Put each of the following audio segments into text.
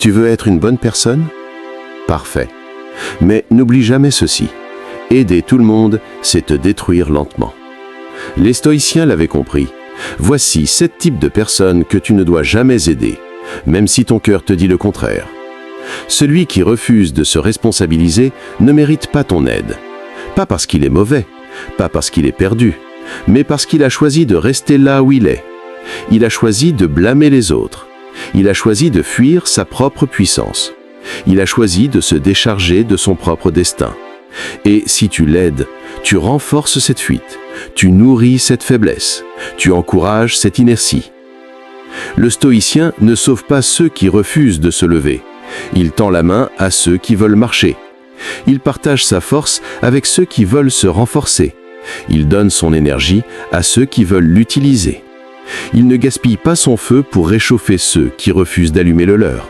Tu veux être une bonne personne? Parfait. Mais n'oublie jamais ceci. Aider tout le monde, c'est te détruire lentement. Les stoïciens l'avaient compris. Voici 7 types de personnes que tu ne dois jamais aider, même si ton cœur te dit le contraire. Celui qui refuse de se responsabiliser ne mérite pas ton aide. Pas parce qu'il est mauvais, pas parce qu'il est perdu, mais parce qu'il a choisi de rester là où il est. Il a choisi de blâmer les autres. Il a choisi de fuir sa propre puissance. Il a choisi de se décharger de son propre destin. Et si tu l'aides, tu renforces cette fuite, tu nourris cette faiblesse, tu encourages cette inertie. Le stoïcien ne sauve pas ceux qui refusent de se lever. Il tend la main à ceux qui veulent marcher. Il partage sa force avec ceux qui veulent se renforcer. Il donne son énergie à ceux qui veulent l'utiliser. Il ne gaspille pas son feu pour réchauffer ceux qui refusent d'allumer le leur.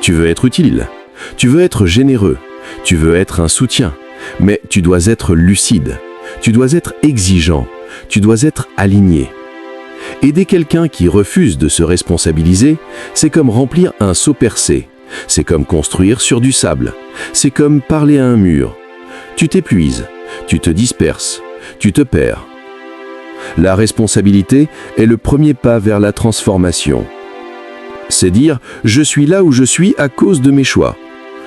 Tu veux être utile, tu veux être généreux, tu veux être un soutien, mais tu dois être lucide, tu dois être exigeant, tu dois être aligné. Aider quelqu'un qui refuse de se responsabiliser, c'est comme remplir un seau percé, c'est comme construire sur du sable, c'est comme parler à un mur. Tu t'épuises, tu te disperses, tu te perds. La responsabilité est le premier pas vers la transformation. C'est dire « je suis là où je suis à cause de mes choix ».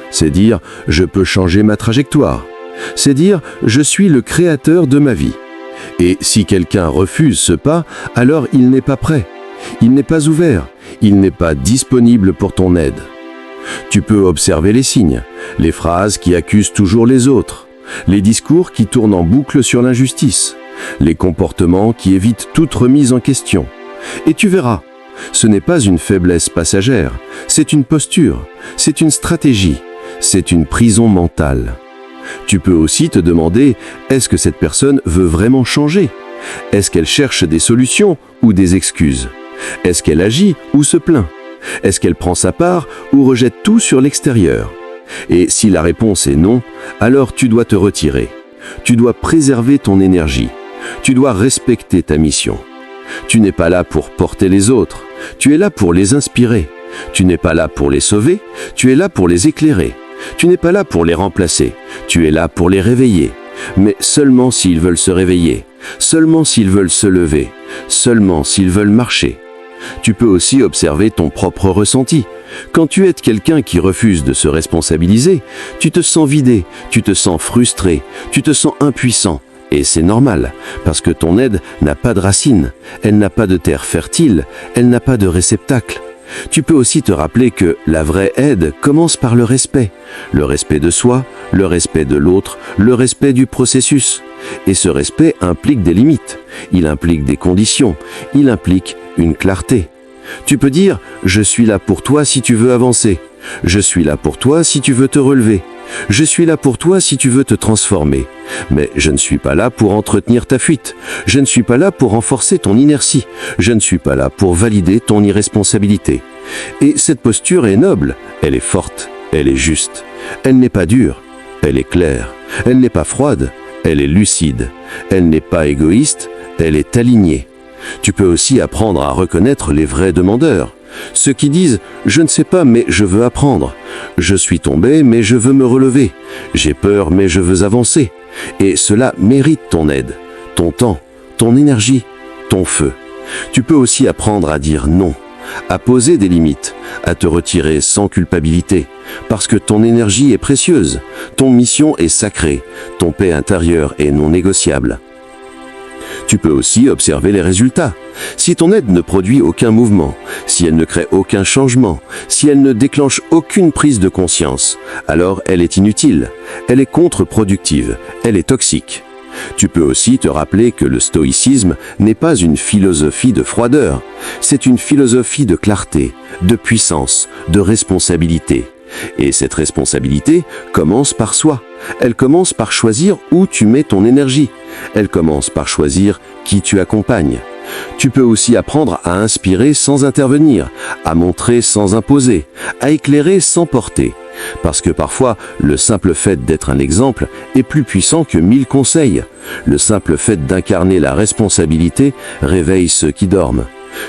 C'est dire « je peux changer ma trajectoire ». C'est dire « je suis le créateur de ma vie ». Et si quelqu'un refuse ce pas, alors il n'est pas prêt, il n'est pas ouvert, il n'est pas disponible pour ton aide. Tu peux observer les signes, les phrases qui accusent toujours les autres, les discours qui tournent en boucle sur l'injustice, les comportements qui évitent toute remise en question. Et tu verras, ce n'est pas une faiblesse passagère, c'est une posture, c'est une stratégie, c'est une prison mentale. Tu peux aussi te demander, est-ce que cette personne veut vraiment changer? Est-ce qu'elle cherche des solutions ou des excuses? Est-ce qu'elle agit ou se plaint? Est-ce qu'elle prend sa part ou rejette tout sur l'extérieur? Et si la réponse est non, alors tu dois te retirer. Tu dois préserver ton énergie. Tu dois respecter ta mission. Tu n'es pas là pour porter les autres, tu es là pour les inspirer. Tu n'es pas là pour les sauver, tu es là pour les éclairer. Tu n'es pas là pour les remplacer, tu es là pour les réveiller. Mais seulement s'ils veulent se réveiller, seulement s'ils veulent se lever, seulement s'ils veulent marcher. Tu peux aussi observer ton propre ressenti. Quand tu aides quelqu'un qui refuse de se responsabiliser, tu te sens vidé, tu te sens frustré, tu te sens impuissant. Et c'est normal, parce que ton aide n'a pas de racines, elle n'a pas de terre fertile, elle n'a pas de réceptacle. Tu peux aussi te rappeler que la vraie aide commence par le respect de soi, le respect de l'autre, le respect du processus. Et ce respect implique des limites, il implique des conditions, il implique une clarté. Tu peux dire « je suis là pour toi si tu veux avancer »,« je suis là pour toi si tu veux te relever », « je suis là pour toi si tu veux te transformer ». Mais je ne suis pas là pour entretenir ta fuite, je ne suis pas là pour renforcer ton inertie, je ne suis pas là pour valider ton irresponsabilité. Et cette posture est noble, elle est forte, elle est juste. Elle n'est pas dure, elle est claire. Elle n'est pas froide, elle est lucide. Elle n'est pas égoïste, elle est alignée. Tu peux aussi apprendre à reconnaître les vrais demandeurs. Ceux qui disent « je ne sais pas mais je veux apprendre »,« je suis tombé mais je veux me relever »,« j'ai peur mais je veux avancer ». Et cela mérite ton aide, ton temps, ton énergie, ton feu. Tu peux aussi apprendre à dire non, à poser des limites, à te retirer sans culpabilité, parce que ton énergie est précieuse, ton mission est sacrée, ton paix intérieure est non négociable. Tu peux aussi observer les résultats. Si ton aide ne produit aucun mouvement, si elle ne crée aucun changement, si elle ne déclenche aucune prise de conscience, alors elle est inutile, elle est contre-productive, elle est toxique. Tu peux aussi te rappeler que le stoïcisme n'est pas une philosophie de froideur, c'est une philosophie de clarté, de puissance, de responsabilité. Et cette responsabilité commence par soi. Elle commence par choisir où tu mets ton énergie. Elle commence par choisir qui tu accompagnes. Tu peux aussi apprendre à inspirer sans intervenir, à montrer sans imposer, à éclairer sans porter. Parce que parfois, le simple fait d'être un exemple est plus puissant que 1000 conseils. Le simple fait d'incarner la responsabilité réveille ceux qui dorment.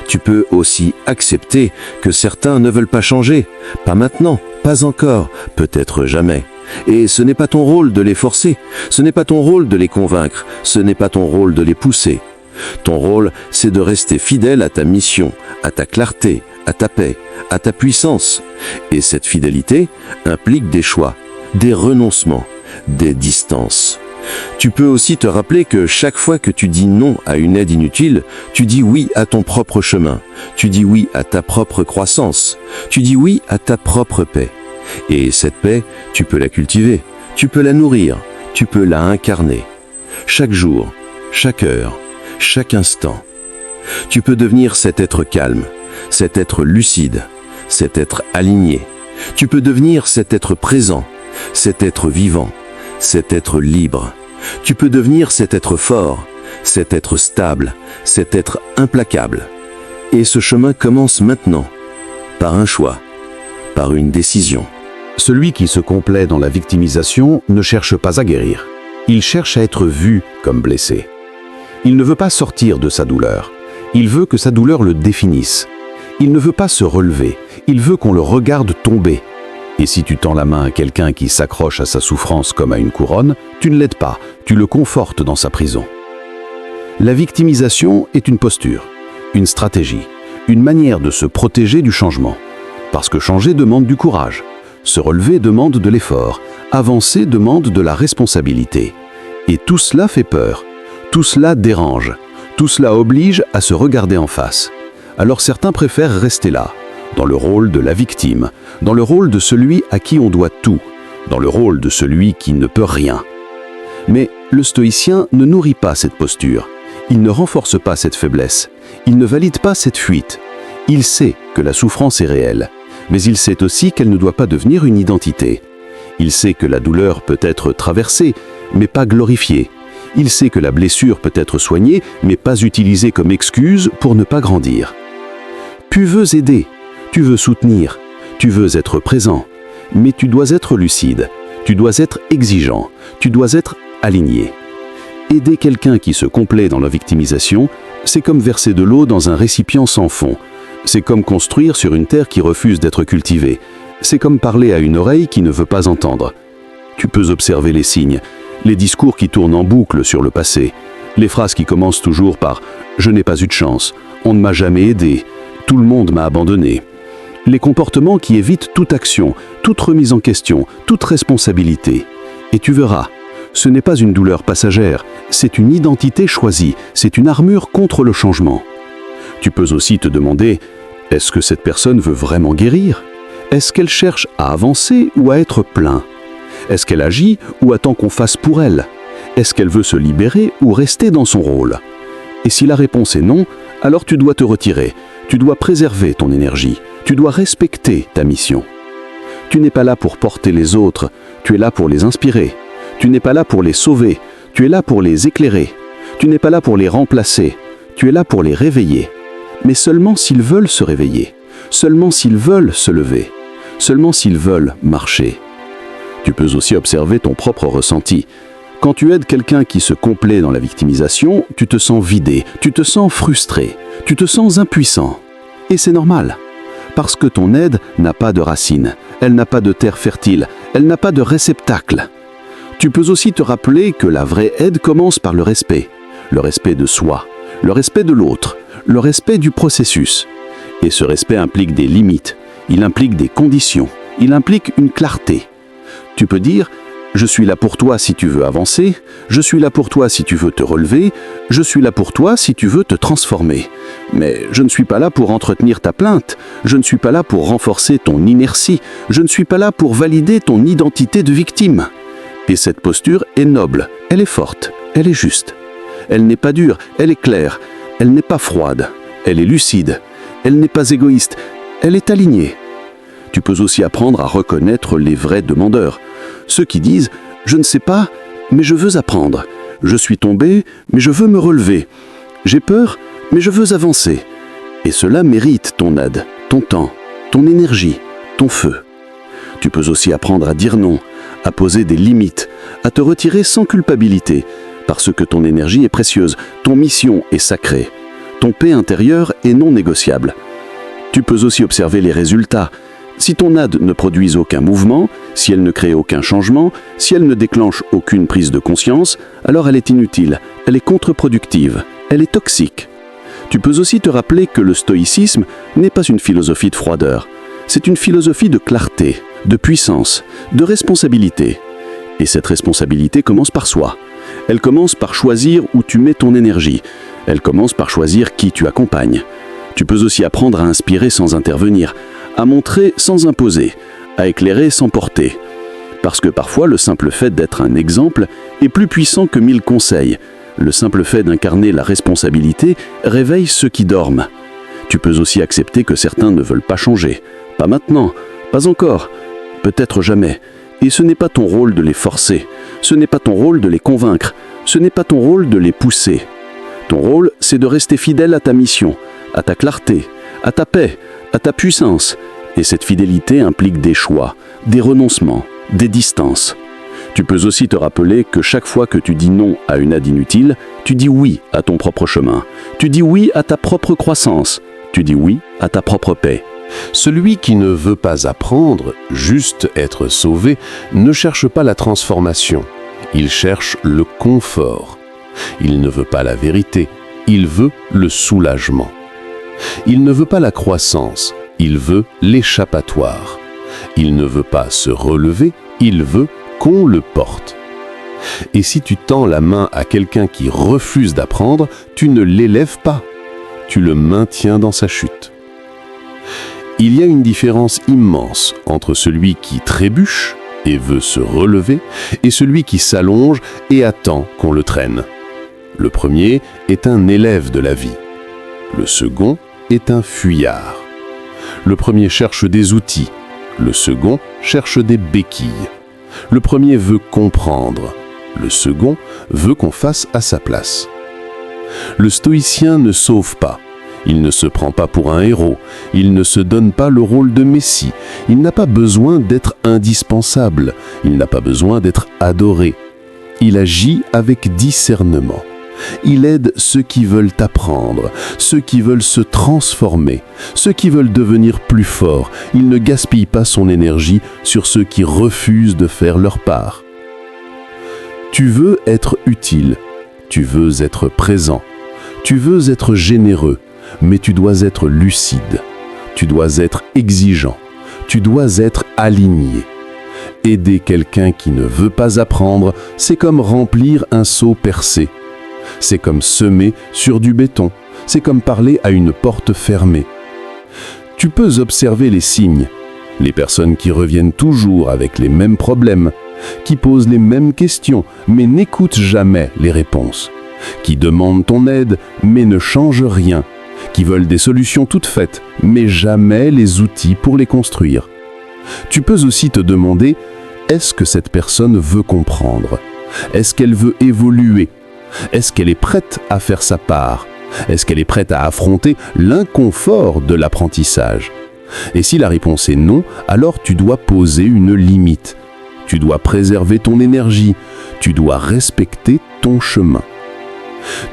Tu peux aussi accepter que certains ne veulent pas changer. Pas maintenant, pas encore, peut-être jamais. Et ce n'est pas ton rôle de les forcer, ce n'est pas ton rôle de les convaincre, ce n'est pas ton rôle de les pousser. Ton rôle, c'est de rester fidèle à ta mission, à ta clarté, à ta paix, à ta puissance. Et cette fidélité implique des choix, des renoncements, des distances. Tu peux aussi te rappeler que chaque fois que tu dis non à une aide inutile, tu dis oui à ton propre chemin, tu dis oui à ta propre croissance, tu dis oui à ta propre paix. Et cette paix, tu peux la cultiver, tu peux la nourrir, tu peux la incarner. Chaque jour, chaque heure, chaque instant. Tu peux devenir cet être calme, cet être lucide, cet être aligné. Tu peux devenir cet être présent, cet être vivant, cet être libre. Tu peux devenir cet être fort, cet être stable, cet être implacable. Et ce chemin commence maintenant, par un choix, par une décision. Celui qui se complaît dans la victimisation ne cherche pas à guérir. Il cherche à être vu comme blessé. Il ne veut pas sortir de sa douleur. Il veut que sa douleur le définisse. Il ne veut pas se relever. Il veut qu'on le regarde tomber. Et si tu tends la main à quelqu'un qui s'accroche à sa souffrance comme à une couronne, tu ne l'aides pas, tu le confortes dans sa prison. La victimisation est une posture, une stratégie, une manière de se protéger du changement. Parce que changer demande du courage. Se relever demande de l'effort. Avancer demande de la responsabilité. Et tout cela fait peur. Tout cela dérange. Tout cela oblige à se regarder en face. Alors certains préfèrent rester là, dans le rôle de la victime, dans le rôle de celui à qui on doit tout, dans le rôle de celui qui ne peut rien. Mais le stoïcien ne nourrit pas cette posture. Il ne renforce pas cette faiblesse. Il ne valide pas cette fuite. Il sait que la souffrance est réelle, mais il sait aussi qu'elle ne doit pas devenir une identité. Il sait que la douleur peut être traversée, mais pas glorifiée. Il sait que la blessure peut être soignée, mais pas utilisée comme excuse pour ne pas grandir. Tu veux aider, tu veux soutenir, tu veux être présent, mais tu dois être lucide, tu dois être exigeant, tu dois être aligné. Aider quelqu'un qui se complaît dans la victimisation, c'est comme verser de l'eau dans un récipient sans fond. C'est comme construire sur une terre qui refuse d'être cultivée. C'est comme parler à une oreille qui ne veut pas entendre. Tu peux observer les signes, les discours qui tournent en boucle sur le passé, les phrases qui commencent toujours par « je n'ai pas eu de chance »,« on ne m'a jamais aidé »,« tout le monde m'a abandonné ». Les comportements qui évitent toute action, toute remise en question, toute responsabilité. Et tu verras, ce n'est pas une douleur passagère, c'est une identité choisie, c'est une armure contre le changement. Tu peux aussi te demander, est-ce que cette personne veut vraiment guérir? Est-ce qu'elle cherche à avancer ou à être plein? Est-ce qu'elle agit ou attend qu'on fasse pour elle? Est-ce qu'elle veut se libérer ou rester dans son rôle? Et si la réponse est non, alors tu dois te retirer. Tu dois préserver ton énergie. Tu dois respecter ta mission. Tu n'es pas là pour porter les autres. Tu es là pour les inspirer. Tu n'es pas là pour les sauver. Tu es là pour les éclairer. Tu n'es pas là pour les remplacer. Tu es là pour les réveiller. Mais seulement s'ils veulent se réveiller. Seulement s'ils veulent se lever. Seulement s'ils veulent marcher. Tu peux aussi observer ton propre ressenti. Quand tu aides quelqu'un qui se complaît dans la victimisation, tu te sens vidé, tu te sens frustré, tu te sens impuissant. Et c'est normal, parce que ton aide n'a pas de racines, elle n'a pas de terre fertile, elle n'a pas de réceptacle. Tu peux aussi te rappeler que la vraie aide commence par le respect de soi, le respect de l'autre, le respect du processus. Et ce respect implique des limites, il implique des conditions, il implique une clarté. Tu peux dire « Je suis là pour toi si tu veux avancer, je suis là pour toi si tu veux te relever, je suis là pour toi si tu veux te transformer. Mais je ne suis pas là pour entretenir ta plainte, je ne suis pas là pour renforcer ton inertie, je ne suis pas là pour valider ton identité de victime. » Et cette posture est noble, elle est forte, elle est juste. Elle n'est pas dure, elle est claire, elle n'est pas froide, elle est lucide, elle n'est pas égoïste, elle est alignée. Tu peux aussi apprendre à reconnaître les vrais demandeurs. Ceux qui disent « Je ne sais pas, mais je veux apprendre. Je suis tombé, mais je veux me relever. J'ai peur, mais je veux avancer. » Et cela mérite ton aide, ton temps, ton énergie, ton feu. Tu peux aussi apprendre à dire non, à poser des limites, à te retirer sans culpabilité, parce que ton énergie est précieuse, ton mission est sacrée. Ton paix intérieure est non négociable. Tu peux aussi observer les résultats. Si ton NAD ne produit aucun mouvement, si elle ne crée aucun changement, si elle ne déclenche aucune prise de conscience, alors elle est inutile, elle est contre-productive, elle est toxique. Tu peux aussi te rappeler que le stoïcisme n'est pas une philosophie de froideur. C'est une philosophie de clarté, de puissance, de responsabilité. Et cette responsabilité commence par soi. Elle commence par choisir où tu mets ton énergie. Elle commence par choisir qui tu accompagnes. Tu peux aussi apprendre à inspirer sans intervenir, à montrer sans imposer, à éclairer sans porter. Parce que parfois, le simple fait d'être un exemple est plus puissant que 1000 conseils. Le simple fait d'incarner la responsabilité réveille ceux qui dorment. Tu peux aussi accepter que certains ne veulent pas changer. Pas maintenant, pas encore, peut-être jamais. Et ce n'est pas ton rôle de les forcer. Ce n'est pas ton rôle de les convaincre. Ce n'est pas ton rôle de les pousser. Ton rôle, c'est de rester fidèle à ta mission, à ta clarté, à ta paix, à ta puissance. Et cette fidélité implique des choix, des renoncements, des distances. Tu peux aussi te rappeler que chaque fois que tu dis non à une aide inutile, tu dis oui à ton propre chemin. Tu dis oui à ta propre croissance. Tu dis oui à ta propre paix. Celui qui ne veut pas apprendre, juste être sauvé, ne cherche pas la transformation. Il cherche le confort. Il ne veut pas la vérité, il veut le soulagement. Il ne veut pas la croissance, il veut l'échappatoire. Il ne veut pas se relever, il veut qu'on le porte. Et si tu tends la main à quelqu'un qui refuse d'apprendre, tu ne l'élèves pas, tu le maintiens dans sa chute. Il y a une différence immense entre celui qui trébuche et veut se relever et celui qui s'allonge et attend qu'on le traîne. Le premier est un élève de la vie. Le second est un fuyard. Le premier cherche des outils. Le second cherche des béquilles. Le premier veut comprendre. Le second veut qu'on fasse à sa place. Le stoïcien ne sauve pas. Il ne se prend pas pour un héros. Il ne se donne pas le rôle de Messie. Il n'a pas besoin d'être indispensable. Il n'a pas besoin d'être adoré. Il agit avec discernement. Il aide ceux qui veulent apprendre, ceux qui veulent se transformer, ceux qui veulent devenir plus forts. Il ne gaspille pas son énergie sur ceux qui refusent de faire leur part. Tu veux être utile, tu veux être présent, tu veux être généreux, mais tu dois être lucide, tu dois être exigeant, tu dois être aligné. Aider quelqu'un qui ne veut pas apprendre, c'est comme remplir un seau percé. C'est comme semer sur du béton. C'est comme parler à une porte fermée. Tu peux observer les signes. Les personnes qui reviennent toujours avec les mêmes problèmes, qui posent les mêmes questions, mais n'écoutent jamais les réponses, qui demandent ton aide, mais ne changent rien, qui veulent des solutions toutes faites, mais jamais les outils pour les construire. Tu peux aussi te demander, est-ce que cette personne veut comprendre? Est-ce qu'elle veut évoluer? Est-ce qu'elle est prête à faire sa part? Est-ce qu'elle est prête à affronter l'inconfort de l'apprentissage? Et si la réponse est non, alors tu dois poser une limite. Tu dois préserver ton énergie. Tu dois respecter ton chemin.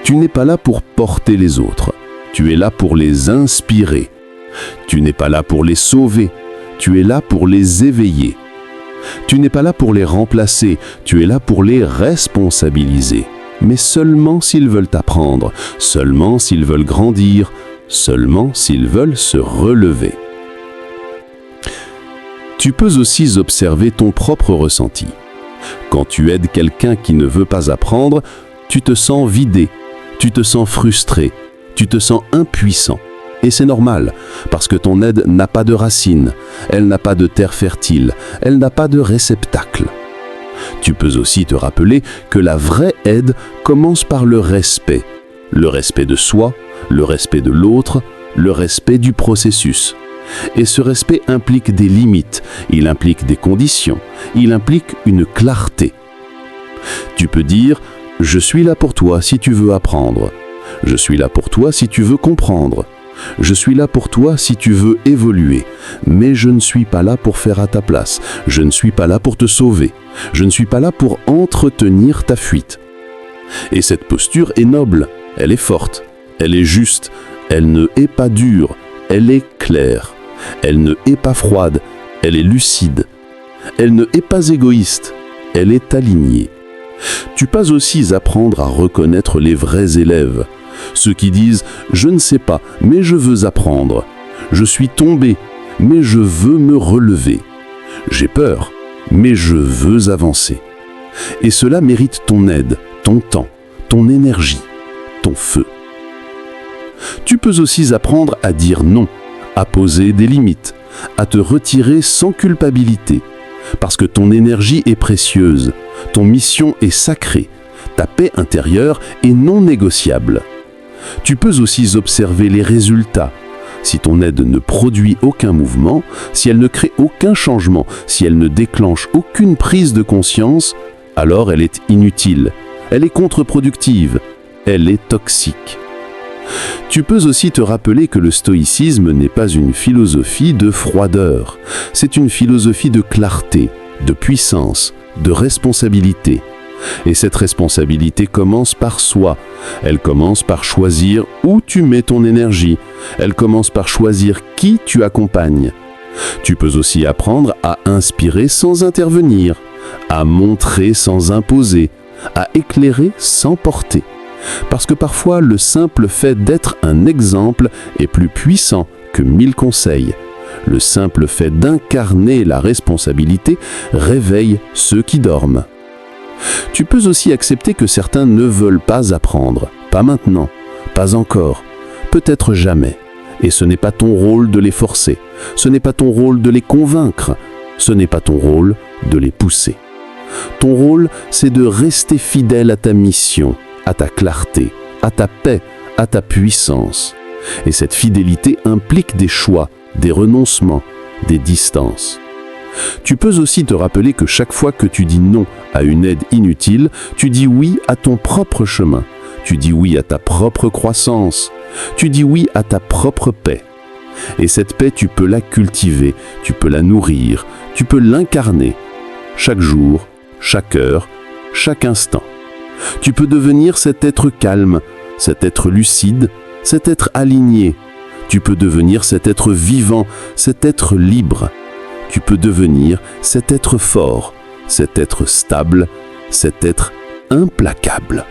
Tu n'es pas là pour porter les autres. Tu es là pour les inspirer. Tu n'es pas là pour les sauver. Tu es là pour les éveiller. Tu n'es pas là pour les remplacer. Tu es là pour les responsabiliser. Mais seulement s'ils veulent apprendre, seulement s'ils veulent grandir, seulement s'ils veulent se relever. Tu peux aussi observer ton propre ressenti. Quand tu aides quelqu'un qui ne veut pas apprendre, tu te sens vidé, tu te sens frustré, tu te sens impuissant. Et c'est normal, parce que ton aide n'a pas de racines, elle n'a pas de terre fertile, elle n'a pas de réceptacle. Tu peux aussi te rappeler que la vraie aide commence par le respect de soi, le respect de l'autre, le respect du processus. Et ce respect implique des limites, il implique des conditions, il implique une clarté. Tu peux dire « Je suis là pour toi si tu veux apprendre. Je suis là pour toi si tu veux comprendre. Je suis là pour toi si tu veux évoluer, mais je ne suis pas là pour faire à ta place. Je ne suis pas là pour te sauver. Je ne suis pas là pour entretenir ta fuite. » Et cette posture est noble, elle est forte, Elle est juste, elle ne est pas dure, elle est claire. Elle ne est pas froide, elle est lucide. Elle ne est pas égoïste, elle est alignée. Tu peux aussi apprendre à reconnaître les vrais élèves, ceux qui disent « je ne sais pas, mais je veux apprendre ». Je suis tombé, mais je veux me relever. J'ai peur, mais je veux avancer. Et cela mérite ton aide, ton temps, ton énergie, ton feu. Tu peux aussi apprendre à dire non, à poser des limites, à te retirer sans culpabilité. Parce que ton énergie est précieuse, ton mission est sacrée, ta paix intérieure est non négociable. Tu peux aussi observer les résultats. Si ton aide ne produit aucun mouvement, si elle ne crée aucun changement, si elle ne déclenche aucune prise de conscience, alors elle est inutile, elle est contre-productive, elle est toxique. Tu peux aussi te rappeler que le stoïcisme n'est pas une philosophie de froideur, c'est une philosophie de clarté, de puissance, de responsabilité. Et cette responsabilité commence par soi. Elle commence par choisir où tu mets ton énergie. Elle commence par choisir qui tu accompagnes. Tu peux aussi apprendre à inspirer sans intervenir, à montrer sans imposer, à éclairer sans porter. Parce que parfois, le simple fait d'être un exemple est plus puissant que 1000 conseils. Le simple fait d'incarner la responsabilité réveille ceux qui dorment. Tu peux aussi accepter que certains ne veulent pas apprendre, pas maintenant, pas encore, peut-être jamais. Et ce n'est pas ton rôle de les forcer, ce n'est pas ton rôle de les convaincre, ce n'est pas ton rôle de les pousser. Ton rôle, c'est de rester fidèle à ta mission, à ta clarté, à ta paix, à ta puissance. Et cette fidélité implique des choix, des renoncements, des distances. Tu peux aussi te rappeler que chaque fois que tu dis non à une aide inutile, tu dis oui à ton propre chemin, tu dis oui à ta propre croissance, tu dis oui à ta propre paix. Et cette paix, tu peux la cultiver, tu peux la nourrir, tu peux l'incarner, chaque jour, chaque heure, chaque instant. Tu peux devenir cet être calme, cet être lucide, cet être aligné. Tu peux devenir cet être vivant, cet être libre. Tu peux devenir cet être fort, cet être stable, cet être implacable.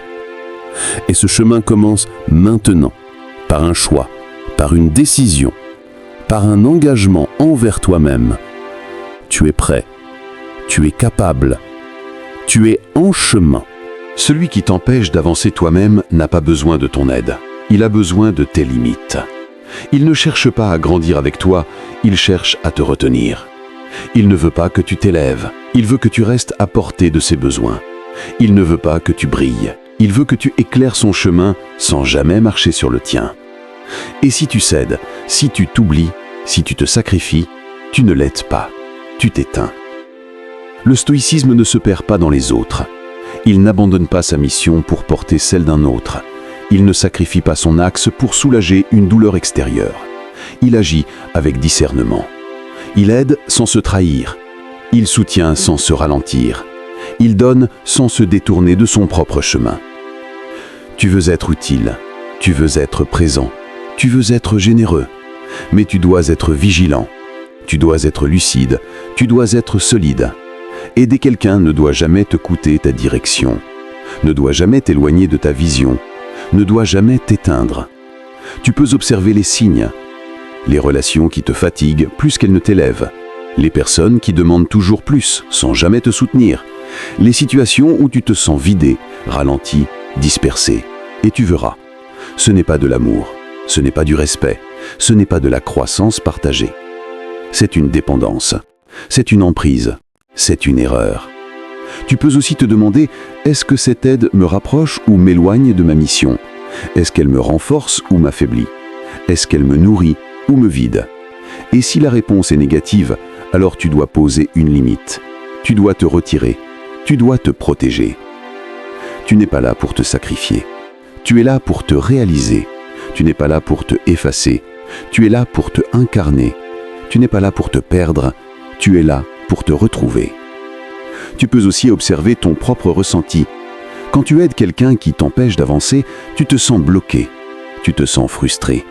Et ce chemin commence maintenant, par un choix, par une décision, par un engagement envers toi-même. Tu es prêt, tu es capable, tu es en chemin. Celui qui t'empêche d'avancer toi-même n'a pas besoin de ton aide. Il a besoin de tes limites. Il ne cherche pas à grandir avec toi, il cherche à te retenir. Il ne veut pas que tu t'élèves, il veut que tu restes à portée de ses besoins. Il ne veut pas que tu brilles, il veut que tu éclaires son chemin sans jamais marcher sur le tien. Et si tu cèdes, si tu t'oublies, si tu te sacrifies, tu ne l'aides pas, tu t'éteins. Le stoïcisme ne se perd pas dans les autres. Il n'abandonne pas sa mission pour porter celle d'un autre. Il ne sacrifie pas son axe pour soulager une douleur extérieure. Il agit avec discernement. Il aide sans se trahir. Il soutient sans se ralentir. Il donne sans se détourner de son propre chemin. Tu veux être utile, tu veux être présent, tu veux être généreux, mais tu dois être vigilant, tu dois être lucide, tu dois être solide. Aider quelqu'un ne doit jamais te coûter ta direction, ne doit jamais t'éloigner de ta vision, ne doit jamais t'éteindre. Tu peux observer les signes, les relations qui te fatiguent plus qu'elles ne t'élèvent, les personnes qui demandent toujours plus sans jamais te soutenir, les situations où tu te sens vidé, ralenti, dispersé. Et tu verras, ce n'est pas de l'amour, ce n'est pas du respect, ce n'est pas de la croissance partagée. C'est une dépendance, c'est une emprise, c'est une erreur. Tu peux aussi te demander, est-ce que cette aide me rapproche ou m'éloigne de ma mission? Est-ce qu'elle me renforce ou m'affaiblit? Est-ce qu'elle me nourrit ou me vide? Et si la réponse est négative, alors tu dois poser une limite. Tu dois te retirer. Tu dois te protéger. Tu n'es pas là pour te sacrifier. Tu es là pour te réaliser. Tu n'es pas là pour te effacer. Tu es là pour te incarner. Tu n'es pas là pour te perdre. Tu es là pour te retrouver. Tu peux aussi observer ton propre ressenti. Quand tu aides quelqu'un qui t'empêche d'avancer, tu te sens bloqué. Tu te sens frustré.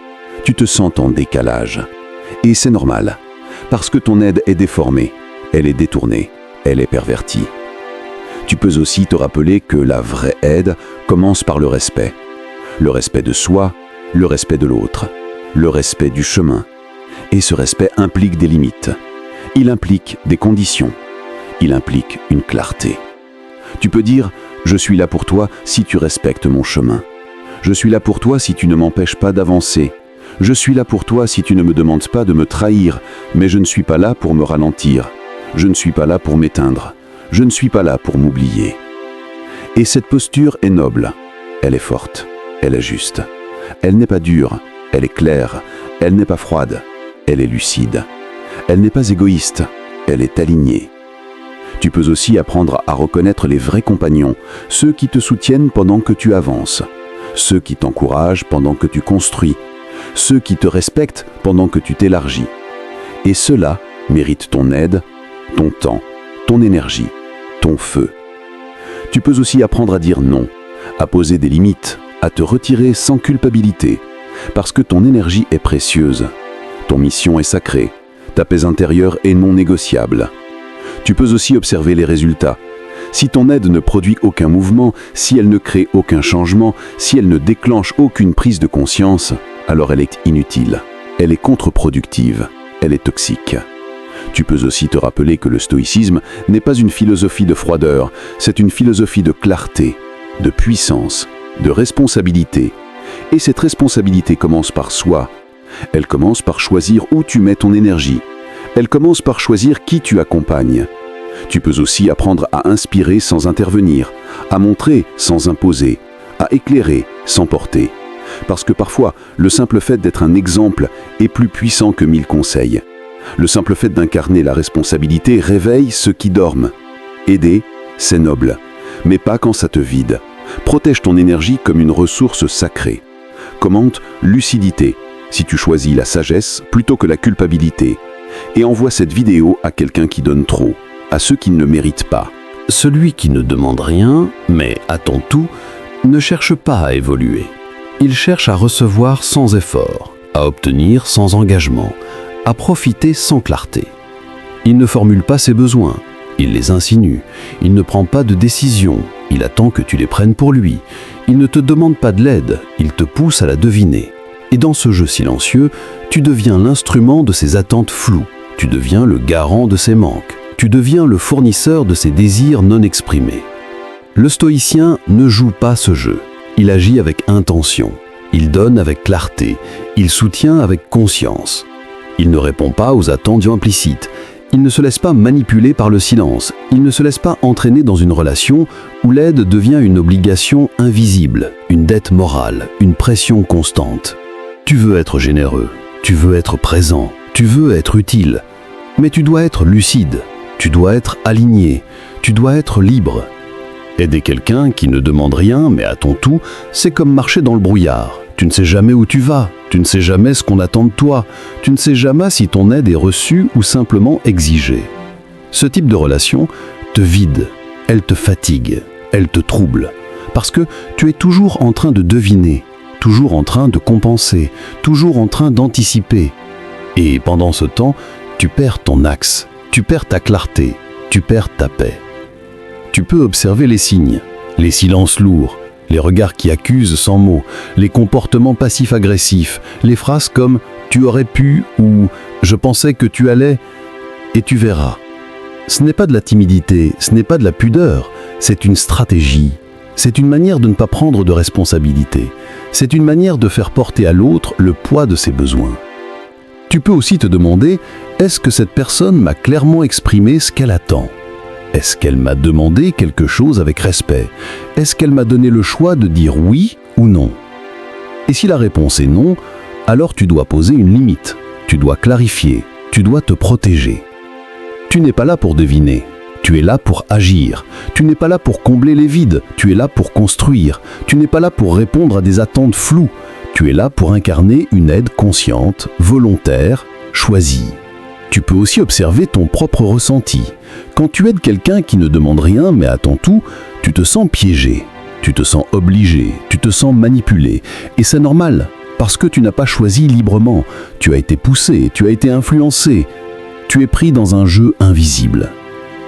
Tu te sens en décalage. Et c'est normal, parce que ton aide est déformée, elle est détournée, elle est pervertie. Tu peux aussi te rappeler que la vraie aide commence par le respect. Le respect de soi, le respect de l'autre, le respect du chemin. Et ce respect implique des limites. Il implique des conditions. Il implique une clarté. Tu peux dire « Je suis là pour toi si tu respectes mon chemin. Je suis là pour toi si tu ne m'empêches pas d'avancer. Je suis là pour toi si tu ne me demandes pas de me trahir, mais je ne suis pas là pour me ralentir. Je ne suis pas là pour m'éteindre. Je ne suis pas là pour m'oublier. » Et cette posture est noble. Elle est forte. Elle est juste. Elle n'est pas dure. Elle est claire. Elle n'est pas froide. Elle est lucide. Elle n'est pas égoïste. Elle est alignée. Tu peux aussi apprendre à reconnaître les vrais compagnons, ceux qui te soutiennent pendant que tu avances, ceux qui t'encouragent pendant que tu construis, ceux qui te respectent pendant que tu t'élargis. Et ceux-là méritent ton aide, ton temps, ton énergie, ton feu. Tu peux aussi apprendre à dire non, à poser des limites, à te retirer sans culpabilité, parce que ton énergie est précieuse, ton mission est sacrée, ta paix intérieure est non négociable. Tu peux aussi observer les résultats. Si ton aide ne produit aucun mouvement, si elle ne crée aucun changement, si elle ne déclenche aucune prise de conscience, alors elle est inutile, elle est contre-productive, elle est toxique. Tu peux aussi te rappeler que le stoïcisme n'est pas une philosophie de froideur, c'est une philosophie de clarté, de puissance, de responsabilité. Et cette responsabilité commence par soi. Elle commence par choisir où tu mets ton énergie. Elle commence par choisir qui tu accompagnes. Tu peux aussi apprendre à inspirer sans intervenir, à montrer sans imposer, à éclairer sans porter. Parce que parfois, le simple fait d'être un exemple est plus puissant que 1000 conseils. Le simple fait d'incarner la responsabilité réveille ceux qui dorment. Aider, c'est noble, mais pas quand ça te vide. Protège ton énergie comme une ressource sacrée. Commente lucidité, si tu choisis la sagesse plutôt que la culpabilité. Et envoie cette vidéo à quelqu'un qui donne trop, à ceux qui ne le méritent pas. Celui qui ne demande rien, mais attend tout, ne cherche pas à évoluer. Il cherche à recevoir sans effort, à obtenir sans engagement, à profiter sans clarté. Il ne formule pas ses besoins, il les insinue, il ne prend pas de décision, il attend que tu les prennes pour lui. Il ne te demande pas de l'aide, il te pousse à la deviner. Et dans ce jeu silencieux, tu deviens l'instrument de ses attentes floues, tu deviens le garant de ses manques, tu deviens le fournisseur de ses désirs non exprimés. Le stoïcien ne joue pas ce jeu, il agit avec intention, il donne avec clarté, il soutient avec conscience. Il ne répond pas aux attentes implicites, il ne se laisse pas manipuler par le silence, il ne se laisse pas entraîner dans une relation où l'aide devient une obligation invisible, une dette morale, une pression constante. Tu veux être généreux, tu veux être présent, tu veux être utile, mais tu dois être lucide, tu dois être aligné, tu dois être libre. Aider quelqu'un qui ne demande rien mais attend tout, c'est comme marcher dans le brouillard. Tu ne sais jamais où tu vas, tu ne sais jamais ce qu'on attend de toi, tu ne sais jamais si ton aide est reçue ou simplement exigée. Ce type de relation te vide, elle te fatigue, elle te trouble, parce que tu es toujours en train de deviner, toujours en train de compenser, toujours en train d'anticiper. Et pendant ce temps, tu perds ton axe, tu perds ta clarté, tu perds ta paix. Tu peux observer les signes, les silences lourds, les regards qui accusent sans mots, les comportements passifs-agressifs, les phrases comme « tu aurais pu » ou « je pensais que tu allais » et tu verras. Ce n'est pas de la timidité, ce n'est pas de la pudeur, c'est une stratégie. C'est une manière de ne pas prendre de responsabilité. C'est une manière de faire porter à l'autre le poids de ses besoins. Tu peux aussi te demander, est-ce que cette personne m'a clairement exprimé ce qu'elle attend ? Est-ce qu'elle m'a demandé quelque chose avec respect ? Est-ce qu'elle m'a donné le choix de dire oui ou non ? Et si la réponse est non, alors tu dois poser une limite. Tu dois clarifier, tu dois te protéger. Tu n'es pas là pour deviner. Tu es là pour agir. Tu n'es pas là pour combler les vides. Tu es là pour construire. Tu n'es pas là pour répondre à des attentes floues. Tu es là pour incarner une aide consciente, volontaire, choisie. Tu peux aussi observer ton propre ressenti. Quand tu aides quelqu'un qui ne demande rien mais attend tout, tu te sens piégé. Tu te sens obligé. Tu te sens manipulé. Et c'est normal. Parce que tu n'as pas choisi librement, tu as été poussé, tu as été influencé, tu es pris dans un jeu invisible.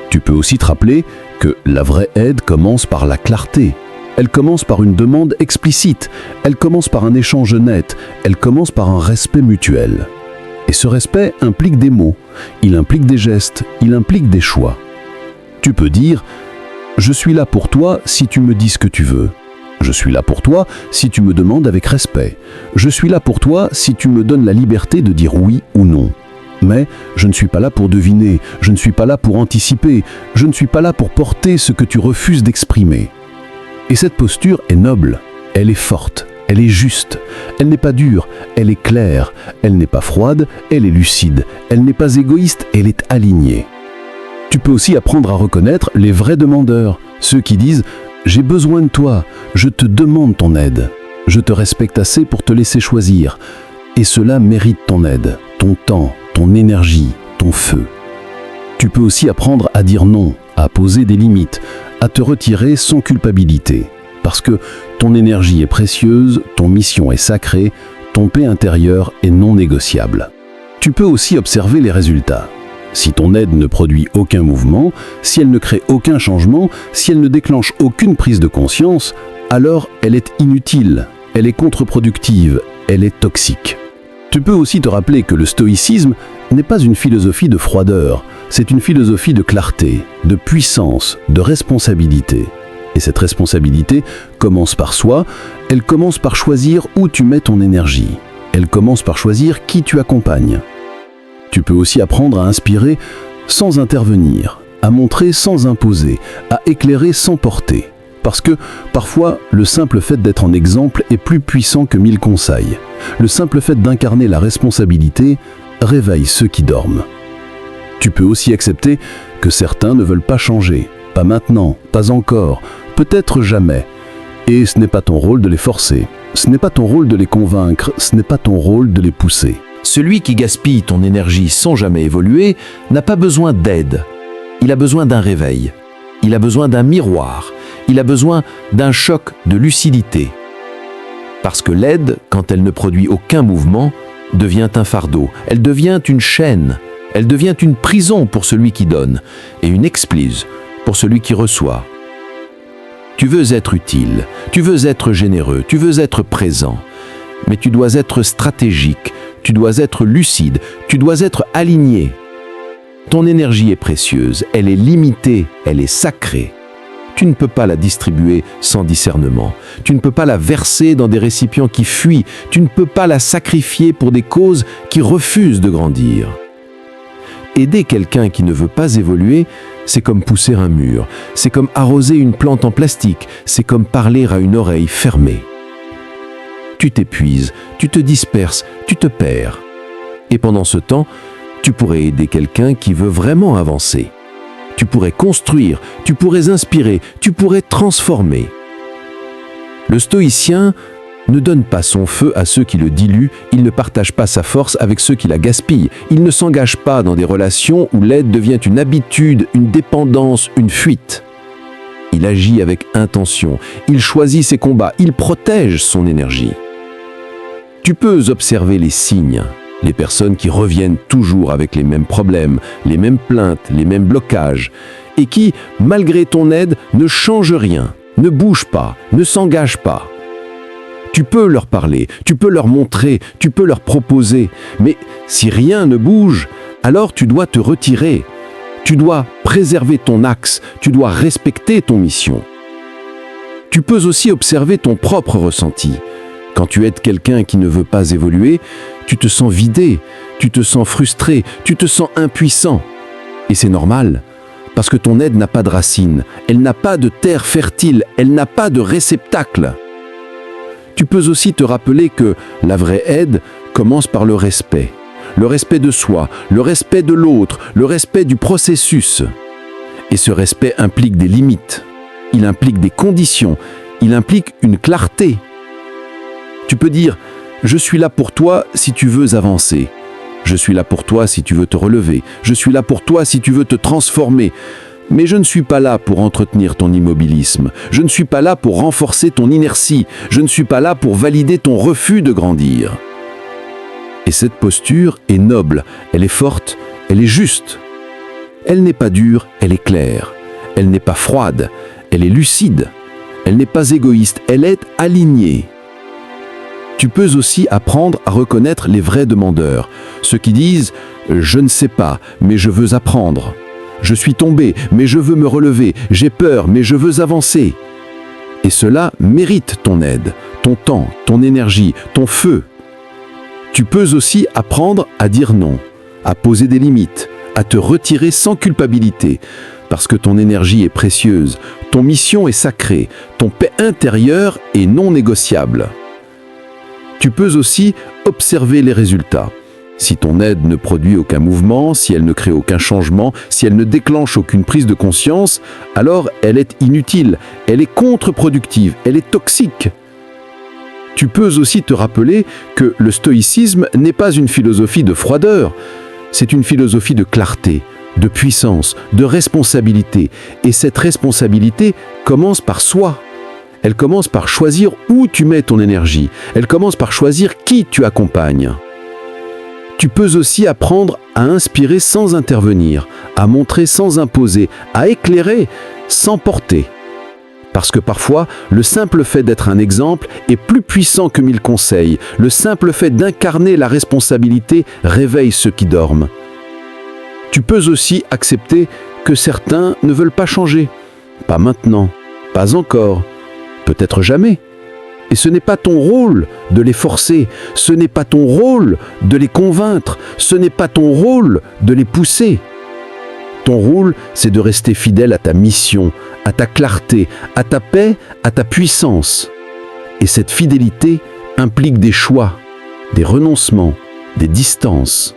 Tu peux aussi te rappeler que la vraie aide commence par la clarté. Elle commence par une demande explicite, elle commence par un échange net, elle commence par un respect mutuel. Et ce respect implique des mots, il implique des gestes, il implique des choix. Tu peux dire « Je suis là pour toi si tu me dis ce que tu veux. Je suis là pour toi si tu me demandes avec respect. Je suis là pour toi si tu me donnes la liberté de dire oui ou non. Mais je ne suis pas là pour deviner, je ne suis pas là pour anticiper, je ne suis pas là pour porter ce que tu refuses d'exprimer. » Et cette posture est noble, elle est forte, elle est juste, elle n'est pas dure, elle est claire, elle n'est pas froide, elle est lucide, elle n'est pas égoïste, elle est alignée. Tu peux aussi apprendre à reconnaître les vrais demandeurs, ceux qui disent « J'ai besoin de toi, je te demande ton aide, je te respecte assez pour te laisser choisir, et cela mérite ton aide, ton temps, ton énergie, ton feu. » Tu peux aussi apprendre à dire non, à poser des limites, à te retirer sans culpabilité, parce que ton énergie est précieuse, ton mission est sacrée, ton paix intérieure est non négociable. Tu peux aussi observer les résultats. Si ton aide ne produit aucun mouvement, si elle ne crée aucun changement, si elle ne déclenche aucune prise de conscience, alors elle est inutile, elle est contre-productive, elle est toxique. Tu peux aussi te rappeler que le stoïcisme n'est pas une philosophie de froideur, c'est une philosophie de clarté, de puissance, de responsabilité. Et cette responsabilité commence par soi, elle commence par choisir où tu mets ton énergie, elle commence par choisir qui tu accompagnes. Tu peux aussi apprendre à inspirer sans intervenir, à montrer sans imposer, à éclairer sans porter. Parce que, parfois, le simple fait d'être en exemple est plus puissant que 1000 conseils. Le simple fait d'incarner la responsabilité réveille ceux qui dorment. Tu peux aussi accepter que certains ne veulent pas changer. Pas maintenant, pas encore, peut-être jamais. Et ce n'est pas ton rôle de les forcer. Ce n'est pas ton rôle de les convaincre, ce n'est pas ton rôle de les pousser. Celui qui gaspille ton énergie sans jamais évoluer n'a pas besoin d'aide. Il a besoin d'un réveil. Il a besoin d'un miroir. Il a besoin d'un choc de lucidité. Parce que l'aide, quand elle ne produit aucun mouvement, devient un fardeau. Elle devient une chaîne. Elle devient une prison pour celui qui donne et une explise pour celui qui reçoit. Tu veux être utile, tu veux être généreux, tu veux être présent. Mais tu dois être stratégique, tu dois être lucide, tu dois être aligné. Ton énergie est précieuse, elle est limitée, elle est sacrée. Tu ne peux pas la distribuer sans discernement. Tu ne peux pas la verser dans des récipients qui fuient. Tu ne peux pas la sacrifier pour des causes qui refusent de grandir. Aider quelqu'un qui ne veut pas évoluer, c'est comme pousser un mur. C'est comme arroser une plante en plastique. C'est comme parler à une oreille fermée. Tu t'épuises, tu te disperses, tu te perds. Et pendant ce temps, tu pourrais aider quelqu'un qui veut vraiment avancer. Tu pourrais construire, tu pourrais inspirer, tu pourrais transformer. Le stoïcien ne donne pas son feu à ceux qui le diluent, il ne partage pas sa force avec ceux qui la gaspillent, il ne s'engage pas dans des relations où l'aide devient une habitude, une dépendance, une fuite. Il agit avec intention, il choisit ses combats, il protège son énergie. Tu peux observer les signes, les personnes qui reviennent toujours avec les mêmes problèmes, les mêmes plaintes, les mêmes blocages, et qui, malgré ton aide, ne changent rien, ne bougent pas, ne s'engagent pas. Tu peux leur parler, tu peux leur montrer, tu peux leur proposer, mais si rien ne bouge, alors tu dois te retirer. Tu dois préserver ton axe, tu dois respecter ton mission. Tu peux aussi observer ton propre ressenti. Quand tu aides quelqu'un qui ne veut pas évoluer, tu te sens vidé, tu te sens frustré, tu te sens impuissant. Et c'est normal, parce que ton aide n'a pas de racines, elle n'a pas de terre fertile, elle n'a pas de réceptacle. Tu peux aussi te rappeler que la vraie aide commence par le respect de soi, le respect de l'autre, le respect du processus. Et ce respect implique des limites, il implique des conditions, il implique une clarté. Tu peux dire « Je suis là pour toi si tu veux avancer. Je suis là pour toi si tu veux te relever. Je suis là pour toi si tu veux te transformer. Mais je ne suis pas là pour entretenir ton immobilisme. Je ne suis pas là pour renforcer ton inertie. Je ne suis pas là pour valider ton refus de grandir. Et cette posture est noble, elle est forte, elle est juste. Elle n'est pas dure, elle est claire. Elle n'est pas froide, elle est lucide. Elle n'est pas égoïste, elle est alignée. Tu peux aussi apprendre à reconnaître les vrais demandeurs, ceux qui disent « je ne sais pas, mais je veux apprendre ». Je suis tombé, mais je veux me relever. J'ai peur, mais je veux avancer. Et cela mérite ton aide, ton temps, ton énergie, ton feu. Tu peux aussi apprendre à dire non, à poser des limites, à te retirer sans culpabilité, parce que ton énergie est précieuse, ton mission est sacrée, ton paix intérieure est non négociable. Tu peux aussi observer les résultats. Si ton aide ne produit aucun mouvement, si elle ne crée aucun changement, si elle ne déclenche aucune prise de conscience, alors elle est inutile, elle est contre-productive, elle est toxique. Tu peux aussi te rappeler que le stoïcisme n'est pas une philosophie de froideur, c'est une philosophie de clarté, de puissance, de responsabilité. Et cette responsabilité commence par soi. Elle commence par choisir où tu mets ton énergie. Elle commence par choisir qui tu accompagnes. Tu peux aussi apprendre à inspirer sans intervenir, à montrer sans imposer, à éclairer sans porter. Parce que parfois, le simple fait d'être un exemple est plus puissant que 1000 conseils. Le simple fait d'incarner la responsabilité réveille ceux qui dorment. Tu peux aussi accepter que certains ne veulent pas changer. Pas maintenant, pas encore, peut-être jamais. Et ce n'est pas ton rôle de les forcer, ce n'est pas ton rôle de les convaincre, ce n'est pas ton rôle de les pousser. Ton rôle, c'est de rester fidèle à ta mission, à ta clarté, à ta paix, à ta puissance. Et cette fidélité implique des choix, des renoncements, des distances.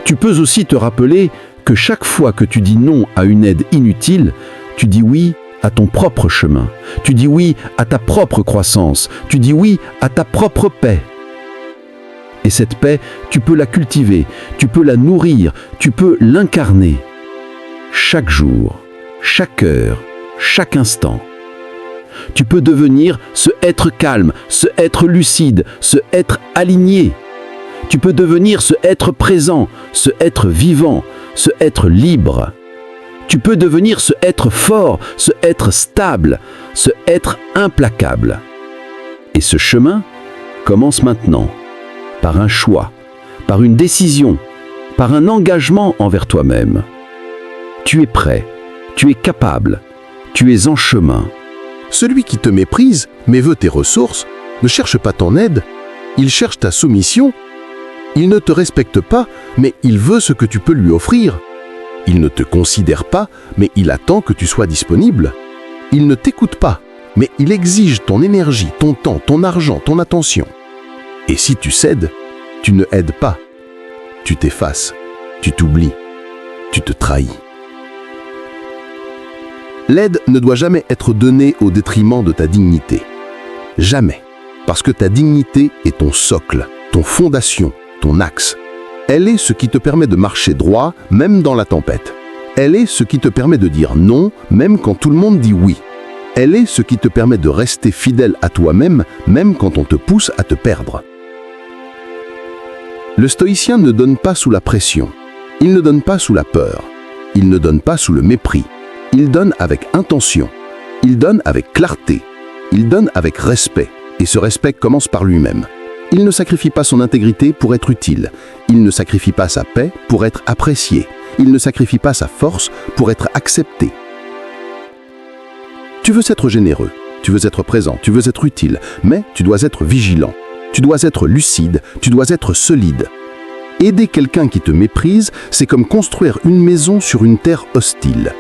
Tu peux aussi te rappeler que chaque fois que tu dis non à une aide inutile, tu dis oui à ton propre chemin. Tu dis oui à ta propre croissance. Tu dis oui à ta propre paix. Et cette paix, tu peux la cultiver, tu peux la nourrir, tu peux l'incarner. Chaque jour, chaque heure, chaque instant. Tu peux devenir ce être calme, ce être lucide, ce être aligné. Tu peux devenir ce être présent, ce être vivant, ce être libre. Tu peux devenir ce être fort, ce être stable, ce être implacable. Et ce chemin commence maintenant, par un choix, par une décision, par un engagement envers toi-même. Tu es prêt, tu es capable, tu es en chemin. Celui qui te méprise, mais veut tes ressources, ne cherche pas ton aide, il cherche ta soumission. Il ne te respecte pas, mais il veut ce que tu peux lui offrir. Il ne te considère pas, mais il attend que tu sois disponible. Il ne t'écoute pas, mais il exige ton énergie, ton temps, ton argent, ton attention. Et si tu cèdes, tu ne aides pas. Tu t'effaces, tu t'oublies, tu te trahis. L'aide ne doit jamais être donnée au détriment de ta dignité. Jamais. Parce que ta dignité est ton socle, ton fondation, ton axe. Elle est ce qui te permet de marcher droit, même dans la tempête. Elle est ce qui te permet de dire non, même quand tout le monde dit oui. Elle est ce qui te permet de rester fidèle à toi-même, même quand on te pousse à te perdre. Le stoïcien ne donne pas sous la pression. Il ne donne pas sous la peur. Il ne donne pas sous le mépris. Il donne avec intention. Il donne avec clarté. Il donne avec respect. Et ce respect commence par lui-même. Il ne sacrifie pas son intégrité pour être utile. Il ne sacrifie pas sa paix pour être apprécié. Il ne sacrifie pas sa force pour être accepté. Tu veux être généreux, tu veux être présent, tu veux être utile, mais tu dois être vigilant. Tu dois être lucide, tu dois être solide. Aider quelqu'un qui te méprise, c'est comme construire une maison sur une terre hostile.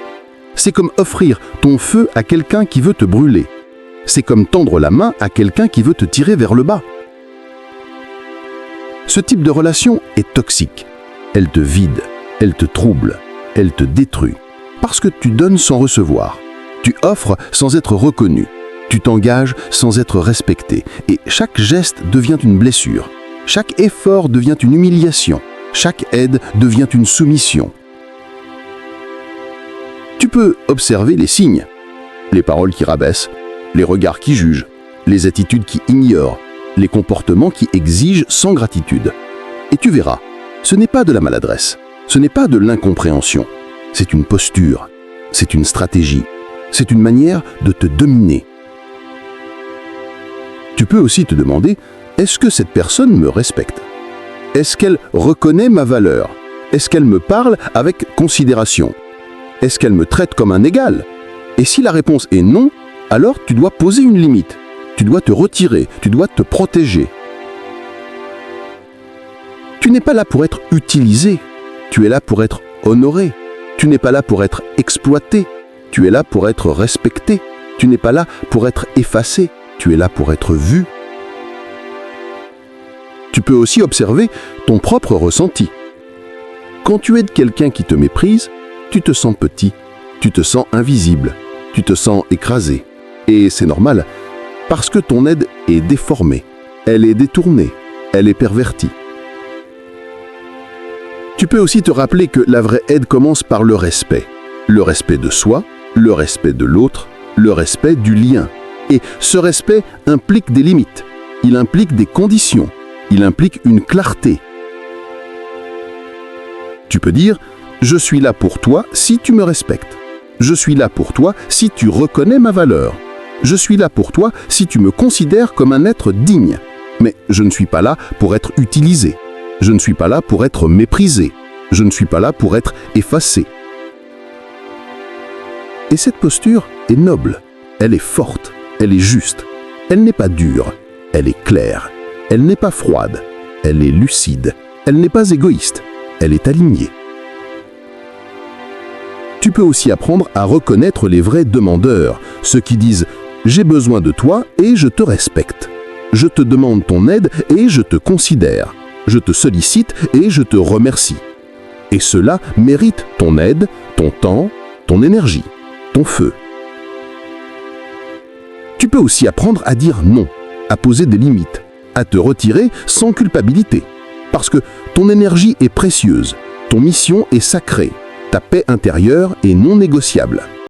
C'est comme offrir ton feu à quelqu'un qui veut te brûler. C'est comme tendre la main à quelqu'un qui veut te tirer vers le bas. Ce type de relation est toxique. Elle te vide, elle te trouble, elle te détruit. Parce que tu donnes sans recevoir. Tu offres sans être reconnu. Tu t'engages sans être respecté. Et chaque geste devient une blessure. Chaque effort devient une humiliation. Chaque aide devient une soumission. peux observer les signes, les paroles qui rabaissent, les regards qui jugent, les attitudes qui ignorent, les comportements qui exigent sans gratitude. Et tu verras, ce n'est pas de la maladresse, ce n'est pas de l'incompréhension, c'est une posture, c'est une stratégie, c'est une manière de te dominer. Tu peux aussi te demander, est-ce que cette personne me respecte? Est-ce qu'elle reconnaît ma valeur? Est-ce qu'elle me parle avec considération? Est-ce qu'elle me traite comme un égal? Et si la réponse est non, alors tu dois poser une limite. Tu dois te retirer, tu dois te protéger. Tu n'es pas là pour être utilisé, tu es là pour être honoré. Tu n'es pas là pour être exploité, tu es là pour être respecté. Tu n'es pas là pour être effacé, tu es là pour être vu. Tu peux aussi observer ton propre ressenti. Quand tu aides quelqu'un qui te méprise, tu te sens petit, tu te sens invisible, tu te sens écrasé. Et c'est normal, parce que ton aide est déformée, elle est détournée, elle est pervertie. Tu peux aussi te rappeler que la vraie aide commence par le respect de soi, le respect de l'autre, le respect du lien. Et ce respect implique des limites, il implique des conditions, il implique une clarté. Tu peux dire « Je suis là pour toi si tu me respectes. Je suis là pour toi si tu reconnais ma valeur. Je suis là pour toi si tu me considères comme un être digne. Mais je ne suis pas là pour être utilisé. Je ne suis pas là pour être méprisé. Je ne suis pas là pour être effacé. » Et cette posture est noble, elle est forte, elle est juste. Elle n'est pas dure, elle est claire. Elle n'est pas froide, elle est lucide. Elle n'est pas égoïste, elle est alignée. Tu peux aussi apprendre à reconnaître les vrais demandeurs, ceux qui disent « J'ai besoin de toi et je te respecte. Je te demande ton aide et je te considère. Je te sollicite et je te remercie. » Et cela mérite ton aide, ton temps, ton énergie, ton feu. Tu peux aussi apprendre à dire non, à poser des limites, à te retirer sans culpabilité. Parce que ton énergie est précieuse, ton mission est sacrée, ta paix intérieure est non négociable.